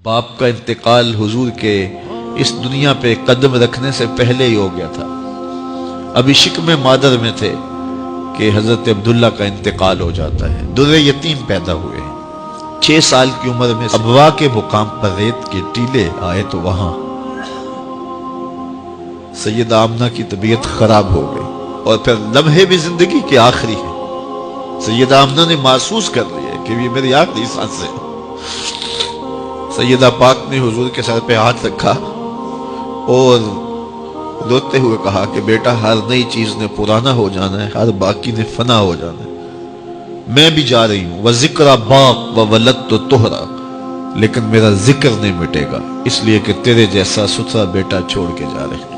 باپ کا انتقال حضور کے اس دنیا پہ قدم رکھنے سے پہلے ہی ہو گیا تھا. ابھی شکم مادر میں تھے کہ حضرت عبداللہ کا انتقال ہو جاتا ہے. در یتیم پیدا ہوئے. 6 سال کی عمر میں ابوا کے مقام پر ریت کے ٹیلے آئے تو وہاں سیدہ آمنہ کی طبیعت خراب ہو گئی اور پھر لمحے بھی زندگی کے آخری ہیں. سیدہ آمنہ نے محسوس کر لیا کہ یہ میری آخری سانس ہے. سیدہ پاک نے حضور کے سر پہ ہاتھ رکھا اور روتے ہوئے کہا کہ بیٹا ہر نئی چیز نے پرانا ہو جانا ہے، ہر باقی نے فنا ہو جانا ہے. میں بھی جا رہی ہوں وذکر باق و ولدت طہرا، لیکن میرا ذکر نہیں مٹے گا، اس لیے کہ تیرے جیسا ستھرا بیٹا چھوڑ کے جا رہے ہیں.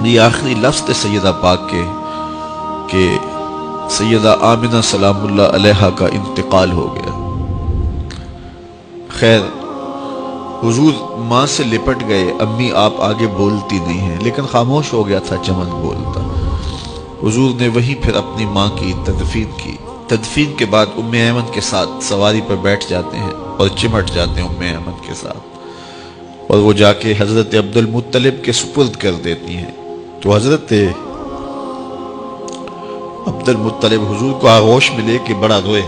یہ آخری لفظ تھے سیدہ پاک کے کہ سیدہ آمنہ سلام اللہ علیہا کا انتقال ہو گیا. خیر حضور ماں سے لپٹ گئے. امی آپ آگے بولتی نہیں ہیں، لیکن خاموش ہو گیا تھا چمن بولتا. حضور نے وہی پھر اپنی ماں کی تدفین کی. تدفین کے بعد ام ایمن کے ساتھ سواری پر بیٹھ جاتے ہیں اور چمٹ جاتے ہیں ام ایمن کے ساتھ، اور وہ جا کے حضرت عبد المطلب کے سپرد کر دیتی ہیں. تو حضرت عبد المطلب حضور کو آغوش میں لے کے بڑا روئے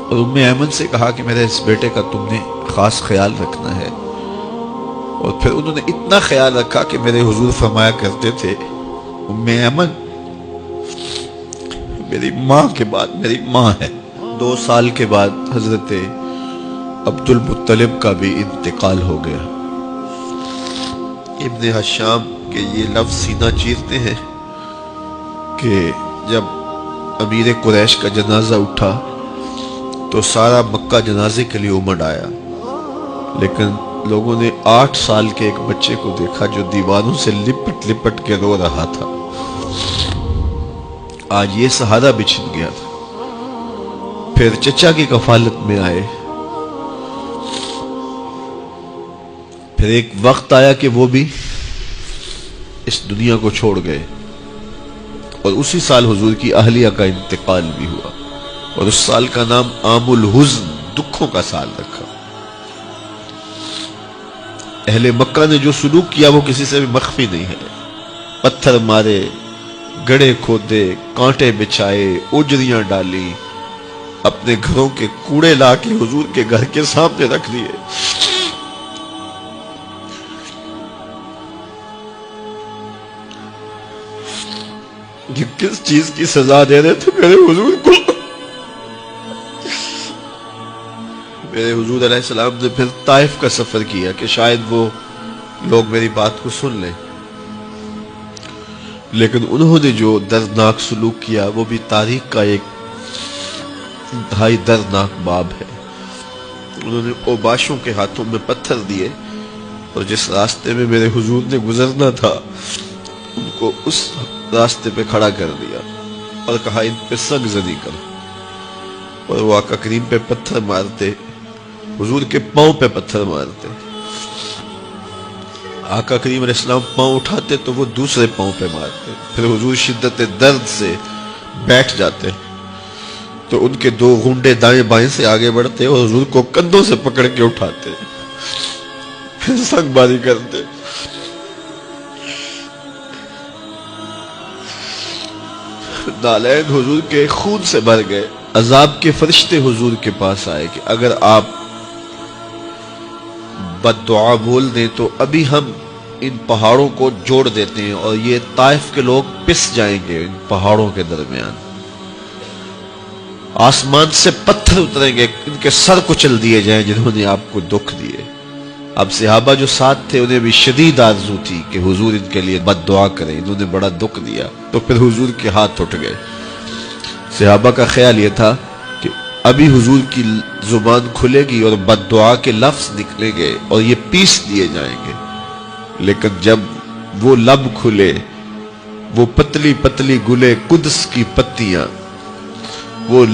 اور ام ایمن سے کہا کہ میرے اس بیٹے کا تم نے خاص خیال رکھنا ہے. اور پھر انہوں نے اتنا خیال رکھا کہ میرے حضور فرمایا کرتے تھے ام ایمن میری ماں کے بعد میری ماں ہے. 2 سال کے بعد حضرت عبد المطلب کا بھی انتقال ہو گیا. ابن حشام کے یہ لفظ سینہ چیرتے ہیں کہ جب امیر قریش کا جنازہ اٹھا تو سارا مکہ جنازے کے لیے امڑ آیا، لیکن لوگوں نے 8 سال کے ایک بچے کو دیکھا جو دیواروں سے لپٹ لپٹ کے رو رہا تھا. آج یہ سہارا بچھن گیا تھا. پھر چچا کی کفالت میں آئے. پھر ایک وقت آیا کہ وہ بھی اس دنیا کو چھوڑ گئے، اور اسی سال حضور کی اہلیہ کا انتقال بھی ہوا، اور اس سال کا نام عام الحزن، دکھوں کا سال رکھا. اہل مکہ نے جو سلوک کیا وہ کسی سے بھی مخفی نہیں ہے. پتھر مارے، گڑھے کھودے، کانٹے بچھائے، اجریاں ڈالی، اپنے گھروں کے کوڑے لا کے حضور کے گھر کے سامنے رکھ دیے. یہ کس چیز کی سزا دے رہے تھے میرے حضور کو؟ میرے حضور علیہ السلام نے پھر طائف کا سفر کیا کہ شاید وہ لوگ میری بات کو سن لیں، لیکن انہوں نے جو دردناک سلوک کیا وہ بھی تاریخ کا ایک انتہائی دردناک باب ہے. انہوں نے اوباشوں کے ہاتھوں میں پتھر دیے اور جس راستے میں میرے حضور نے گزرنا تھا ان کو اس راستے پہ کھڑا کر دیا اور کہا ان پہ سنگ زنی کرو. اور وہ آقا کریم پہ پتھر مارتے، حضور کے پاؤں پہ پتھر مارتے. آقا کریم علیہ السلام پاؤں اٹھاتے تو وہ دوسرے پاؤں پہ مارتے. پھر حضور شدت درد سے بیٹھ جاتے تو ان کے 2 گھنڈے دائیں بائیں سے آگے بڑھتے اور حضور کو کندھوں سے پکڑ کے اٹھاتے، پھر سنگ باری کرتے. نالین حضور کے خون سے بھر گئے. عذاب کے فرشتے حضور کے پاس آئے کہ اگر آپ بد دعا بول دیں تو ابھی ہم ان پہاڑوں کو جوڑ دیتے ہیں اور یہ طائف کے لوگ پس جائیں گے ان پہاڑوں کے درمیان. آسمان سے پتھر اتریں گے، ان کے سر کچل دیے جائیں جنہوں نے آپ کو دکھ دیے. اب صحابہ جو ساتھ تھے انہیں بھی شدید آرزو تھی کہ حضور ان کے لیے بد دعا کریں، انہوں نے بڑا دکھ دیا. تو پھر حضور کے ہاتھ اٹھ گئے. صحابہ کا خیال یہ تھا کہ ابھی حضور کی زبان کھلے گی اور بد دعا کے لفظ نکلیں گے اور یہ پیس دیے جائیں گے. لیکن جب وہ لب کھلے، وہ پتلی پتلی گلے قدس کی پتیاں، وہ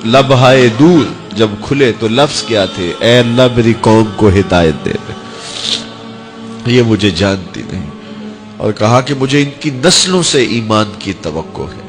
لبہائے دور جب کھلے تو لفظ کیا تھے؟ اے اللہ میری قوم کو ہدایت دے دے، یہ مجھے جانتی نہیں. اور کہا کہ مجھے ان کی نسلوں سے ایمان کی توقع ہے.